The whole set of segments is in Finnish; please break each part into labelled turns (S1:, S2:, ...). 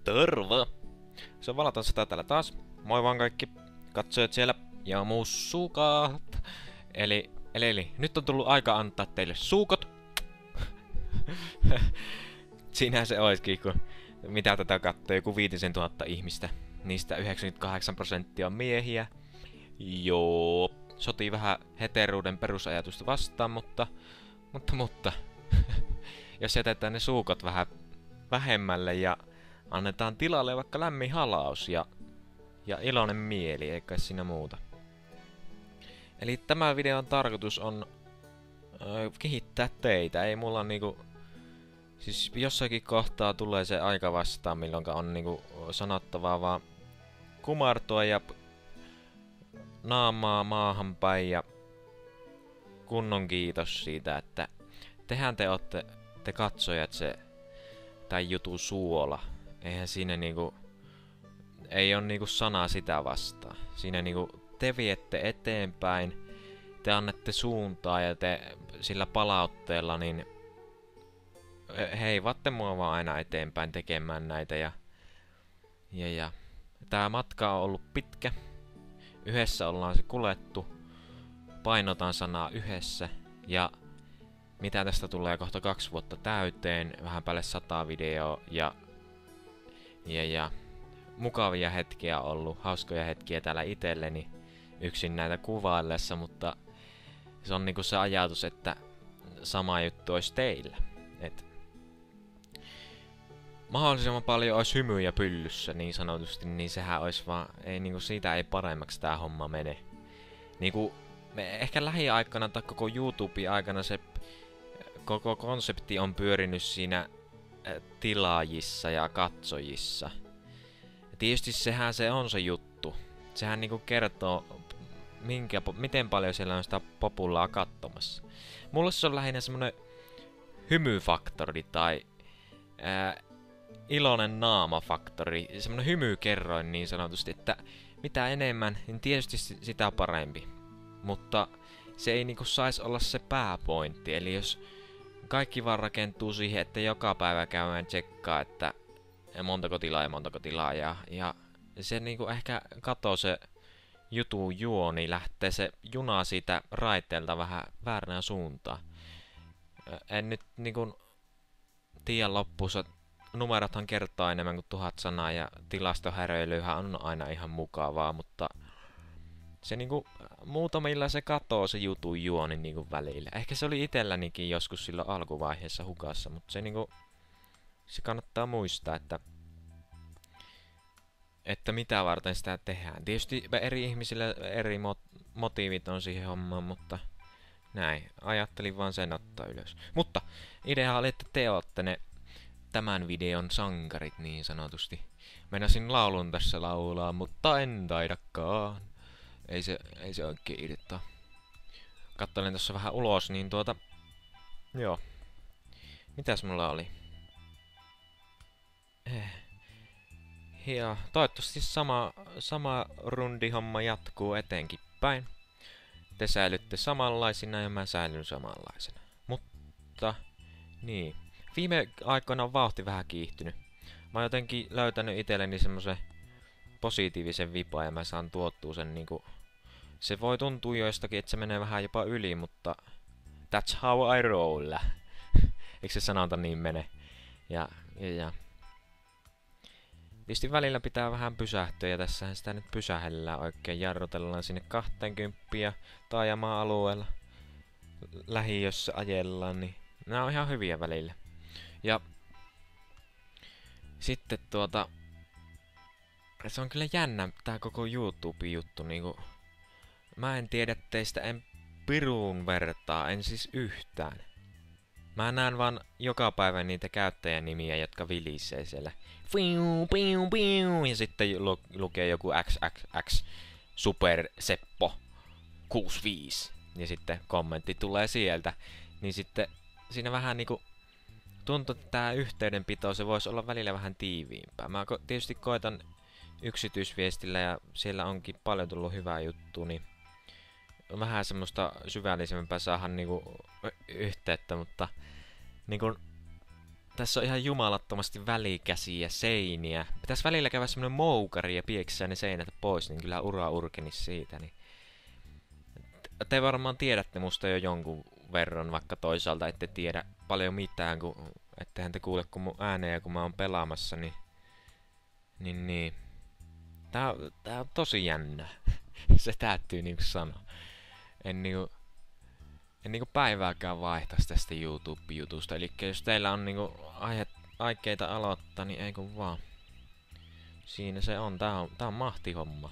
S1: Terve! Se on Valaton 100 täällä taas. Moi vaan kaikki katsojat siellä ja sukat. Eli nyt on tullut aika antaa teille suukot. Siinähän se oiskin, kun mitä tätä katsoo joku 5000 ihmistä. Niistä 98% on miehiä. Joo, sotii vähän heteruuden perusajatusta vastaan, mutta jos jätetään ne suukot vähän vähemmälle ja annetaan tilalle vaikka lämmin halaus ja iloinen mieli, eikä siinä muuta. Eli tämä videon tarkoitus on kehittää teitä. Ei mulla niinku... Siis jossakin kohtaa tulee se aika vastaan, milloin on niinku sanottavaa vaan kumartua ja naamaa maahan päin ja kunnon kiitos siitä, että tehän te ootte, te katsojat, se tän jutun suola. Eihän siinä niinku... Ei oo niinku sanaa sitä vastaan. Siinä niinku te viette eteenpäin, te annatte suuntaa ja te sillä palautteella niin heivatte mua vaan aina eteenpäin tekemään näitä ja tää matka on ollut pitkä. Yhdessä ollaan se kuljettu. Painotan sanaa yhdessä ja mitä tästä tulee kohta 2 vuotta täyteen, vähän päälle 100 videoa ja mukavia hetkiä ollut, hauskoja hetkiä täällä itselleni yksin näitä kuvaillessa, mutta se on niinku se ajatus, että sama juttu olisi teillä. Et mahdollisimman paljon olisi hymyjä pyllyssä niin sanotusti, niin sehän olisi vaan, ei niinku siitä ei paremmaksi tää homma mene. Niinku ehkä lähiaikana tai koko YouTube-aikana se koko konsepti on pyörinyt siinä tilaajissa ja katsojissa. Ja tietysti sehän se on se juttu. Sehän niinku kertoo, miten paljon siellä on sitä populaa katsomassa. Mulle se on lähinnä semmonen hymyfaktori tai iloinen naamafaktori. Semmonen hymykerroin niin sanotusti, että mitä enemmän, niin tietysti sitä parempi. Mutta se ei niinku sais olla se pääpointti. Eli jos kaikki vaan rakentuu siihen, että joka päivä käydään tsekkaa, että montako tilaa ja se niinku ehkä katoo se jutun juoni, lähtee se juna siitä raiteelta vähän väärään suuntaan. En nyt niinku tiedä loppuunsa, numerothan kertoo enemmän kuin 1000 sanaa ja tilastohäröilyhän on aina ihan mukavaa, mutta se niinku muutamilla se katoo se jutun juoni niinku välillä. Ehkä se oli itsellänikin joskus silloin alkuvaiheessa hukassa, mutta se niinku se kannattaa muistaa, että mitä varten sitä tehdään. Tietysti eri ihmisillä eri motiivit on siihen hommaan, mutta näin. Ajattelin vaan sen ottaa ylös. Mutta idea oli, että te ootte ne tämän videon sankarit niin sanotusti. Meinasin laulun tässä laulaa, mutta en taidakaan. Ei se oikein idettaa. Kattelen tossa vähän ulos, niin joo. Mitäs mulla oli? Ja toivottavasti sama rundihomma jatkuu eteenkin päin. Te säilytte samanlaisina ja mä säilyn samanlaisena. Mutta, niin. Viime aikoina on vauhti vähän kiihtynyt. Mä oon jotenkin löytänyt itselleni semmosen positiivisen vipaa ja mä saan tuottua sen niinku... Se voi tuntua joistakin, että se menee vähän jopa yli, mutta... That's how I roll. Eikö se sanonta niin mene? Ja. Tietysti välillä pitää vähän pysähtyä ja tässähän sitä nyt pysähellään oikein. Jarrutellaan sinne 20 ja taajama-alueella lähiössä ajellaan, niin nää on ihan hyviä välillä. Ja sitten se on kyllä jännä tää koko YouTube-juttu niinku. Mä en tiedä teistä en piruun vertaa, en siis yhtään. Mä näen vaan joka päivä niitä käyttäjänimiä, jotka vilisee siellä. Ja sitten lukee joku XXX Super Seppo 65. Ja sitten kommentti tulee sieltä. Niin sitten siinä vähän niinku tuntuu, että tää yhteydenpito se voisi olla välillä vähän tiiviimpää. Mä tietysti koitan yksityisviestillä ja siellä onkin paljon tullut hyvää juttua, niin vähän semmoista syvällisempää saada niinku yhteyttä, mutta niinku tässä on ihan jumalattomasti välikäsiä, seiniä. Pitäis välillä käydä semmonen moukari ja pieksää ne seinät pois, niin kyllä ura urkenis siitä. Niin. Te varmaan tiedätte musta jo jonkun verran, vaikka toisaalta ette tiedä paljon mitään, kun ettehän te kuule kun mun ääneen kun mä oon pelaamassa, niin. Tää on tosi jännä. Se täytyy niinku sanoa. En niinku päivääkään vaihtaisi tästä YouTube-jutusta. Eli jos teillä on niinku aikeita aloittaa, niin ei kun vaan. Siinä se on. Tää on mahtihomma.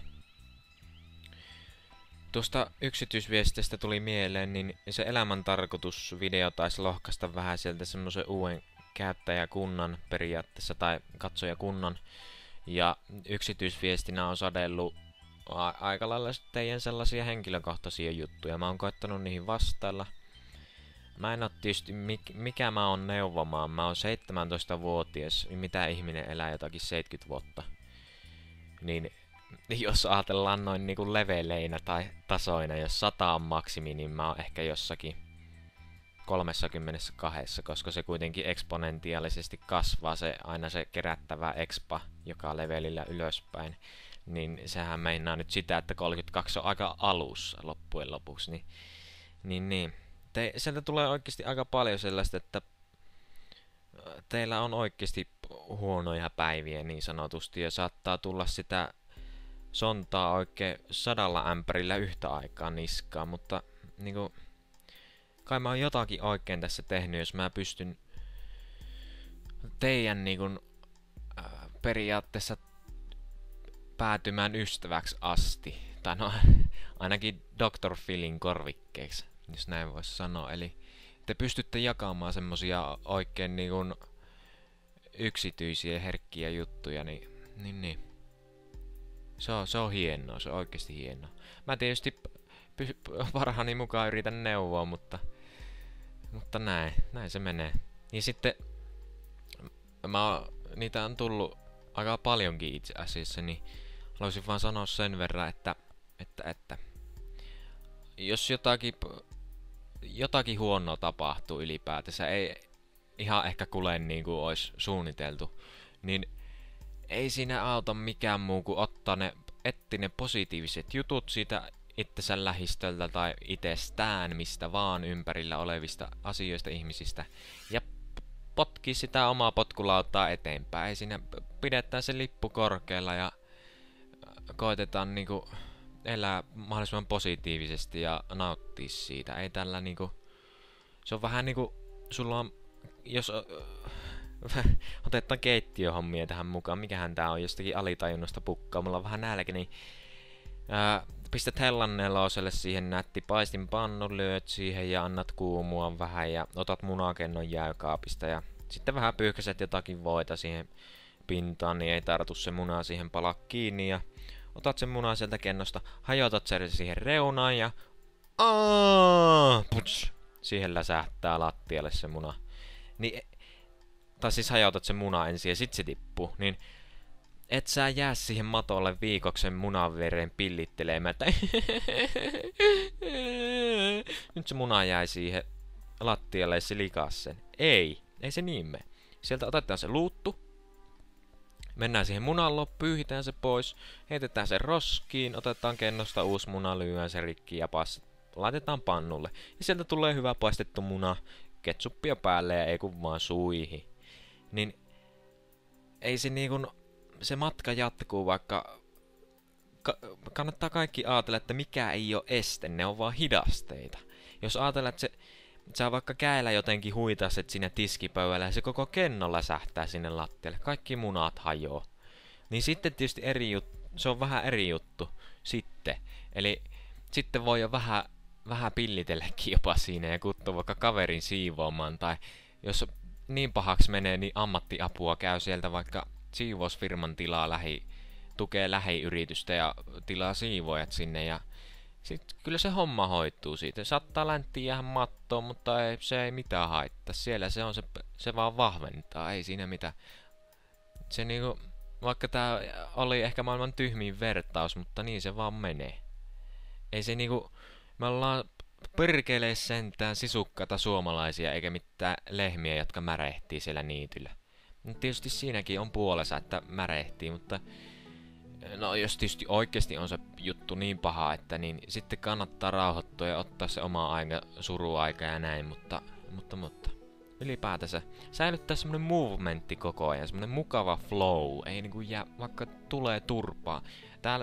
S1: Tuosta yksityisviestistä tuli mieleen, niin se elämäntarkoitusvideo taisi lohkaista vähän sieltä semmoisen uuden käyttäjäkunnan periaatteessa, tai katsojakunnan. Ja yksityisviestinä on sadellut aika lailla teidän sellaisia henkilökohtaisia juttuja. Mä oon koettanut niihin vastailla. Mä en oo tietysti mikä mä oon neuvomaan. Mä oon 17-vuotias, mitä ihminen elää jotakin 70 vuotta. Niin jos ajatellaan noin niinku leveleinä tai tasoina, jos 100 on maksimi, niin mä oon ehkä jossakin 32, koska se kuitenkin eksponentiaalisesti kasvaa aina se kerättävä expa joka levelillä ylöspäin. Niin sehän meinaa nyt sitä, että 32 on aika alussa loppujen lopuksi. Niin. Sieltä tulee oikeasti aika paljon sellaista, että teillä on oikeasti huonoja päiviä niin sanotusti, ja saattaa tulla sitä sontaa oikein 100 ämpärillä yhtä aikaa niskaan, mutta niinku, kai mä oon jotakin oikein tässä tehnyt, jos mä pystyn teidän niinku, periaatteessa päätymään ystäväksi asti. Tai no, ainakin Dr. Philin korvikkeeksi, jos näin voisi sanoa. Eli te pystytte jakamaan semmosia oikein niinku yksityisiä herkkiä juttuja, niin. Se on hienoa, se on oikeesti hienoa. Mä tietysti parhaani mukaan yritän neuvoa, mutta näin se menee. Ja sitten niitä on tullut aika paljonkin itse asiassa, niin haluaisin vaan sanoa sen verran, että jos jotakin huonoa tapahtuu ylipäätänsä, ei ihan ehkä kuleen niin kuin olisi suunniteltu, niin ei siinä auta mikään muu kuin etsiä ne positiiviset jutut siitä itsensä lähistöltä tai itsestään, mistä vaan ympärillä olevista asioista, ihmisistä, ja potkii sitä omaa potkulautaa eteenpäin. Ei siinä pidetään se lippu korkealla ja koitetaan niinku elää mahdollisimman positiivisesti ja nauttia siitä. Ei tällä niinku, se on vähän niinku, sulla on, jos otetaan keittiöhommia tähän mukaan, mikähän tää on, jostakin alitajunnasta pukkaa, mulla on vähän nälkä, niin pistät hellan neloselle siihen nätti paistinpannu, lyöt siihen ja annat kuumua vähän ja otat munakennon jääkaapista ja sitten vähän pyyhkäset jotakin voita siihen pintaan, niin ei tartu se muna siihen palaa kiinni ja otat sen munan sieltä kennosta, hajotat sen siihen reunaan ja puts, siihen läsähtää lattialle se muna. Niin, tai siis hajautat sen muna ensin ja sit se tippuu, niin et sä jää siihen matolle viikoksen munan viereen pillittelemään, että nyt se muna jäi siihen lattialle ja se likas sen. Ei se niin mene. Sieltä otetaan se luuttu, mennään siihen munan pyyhitään se pois, heitetään se roskiin, otetaan kennosta uusi muna, lyödään se rikki ja laitetaan pannulle. Ja sieltä tulee hyvä paistettu muna, ketsuppia päälle ja ei kun vaan suihin. Niin ei se niinku, se matka jatkuu, vaikka kannattaa kaikki ajatella, että mikä ei ole este, ne on vaan hidasteita. Jos ajatellaan, että sä vaikka käellä jotenkin huitaset siinä tiskipöydällä ja se koko kenno läsähtää sinne lattialle, kaikki munat hajoo. Niin sitten tietysti se on vähän eri juttu sitten. Eli sitten voi jo vähän pillitelläkin jopa siinä ja kuttua vaikka kaverin siivoamaan, tai jos niin pahaksi menee, niin ammattiapua käy sieltä vaikka siivousfirman tukee lähiyritystä ja tilaa siivoojat sinne ja sit kyllä se homma hoituu siitä. Saattaa länttiä ihan mattoon, mutta se ei mitään haittaa. Siellä se vaan vahventaa, ei siinä mitään. Se niinku, vaikka tää oli ehkä maailman tyhmin vertaus, mutta niin se vaan menee. Ei se niinku, me ollaan perkelee sentään sisukkaita suomalaisia eikä mitään lehmiä, jotka märehtii siellä niityllä. No, tietysti siinäkin on puolensa, että märehtii, mutta no jos tietysti oikeasti on se juttu niin paha, että niin sitten kannattaa rauhoittua ja ottaa se oma aika, suruaika ja näin, mutta ylipäätänsä säilyttää semmonen movementti koko ajan, semmonen mukava flow, ei niinku jää, vaikka tulee turpaa.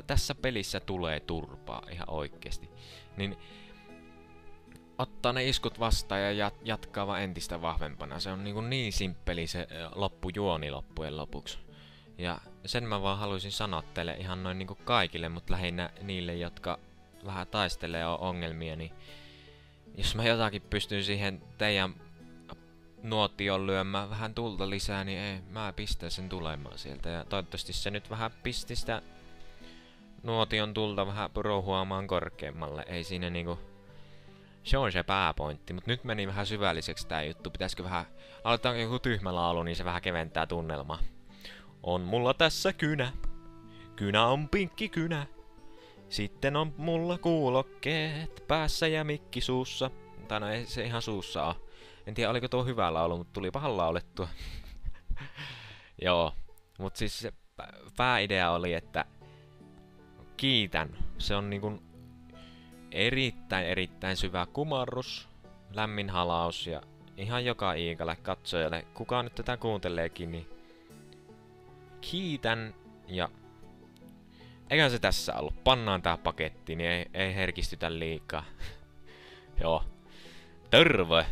S1: Tässä pelissä tulee turpaa ihan oikeesti. Niin ottaa ne iskut vastaan ja jatkaa vaan entistä vahvempana. Se on niin simppeli se loppujuoni loppujen lopuksi. Ja sen mä vaan haluaisin sanoa teille ihan noin niinku kaikille, mutta lähinnä niille, jotka vähän taistelee ongelmia, niin jos mä jotakin pystyn siihen teidän nuotion lyömään vähän tulta lisää, niin ei, mä pistän sen tulemaan sieltä. Ja toivottavasti se nyt vähän pisti sitä nuotion tulta vähän rouhuamaan korkeammalle. Ei siinä niinku... Se on se pääpointti, mut nyt meni vähän syvälliseksi tää juttu. Pitäisikö vähän... Aloitetaan joku tyhmä laulu, niin se vähän keventää tunnelmaa. On mulla tässä kynä. Kynä on pinkki kynä. Sitten on mulla kuulokkeet päässä ja mikki suussa. Tai no ei se ihan suussa oo. En tiedä oliko tuo hyvä laulu, mutta tuli pahan laulettua. Joo. Mut siis se pääidea oli, että kiitän. Se on niinkun erittäin syvä kumarrus, lämmin halaus ja ihan joka iikalle katsojalle, kuka nyt tätä kuunteleekin, niin kiitän ja eiköhän se tässä ollut. Pannaan tää paketti, niin ei herkistytä liikaa. Joo. Terve!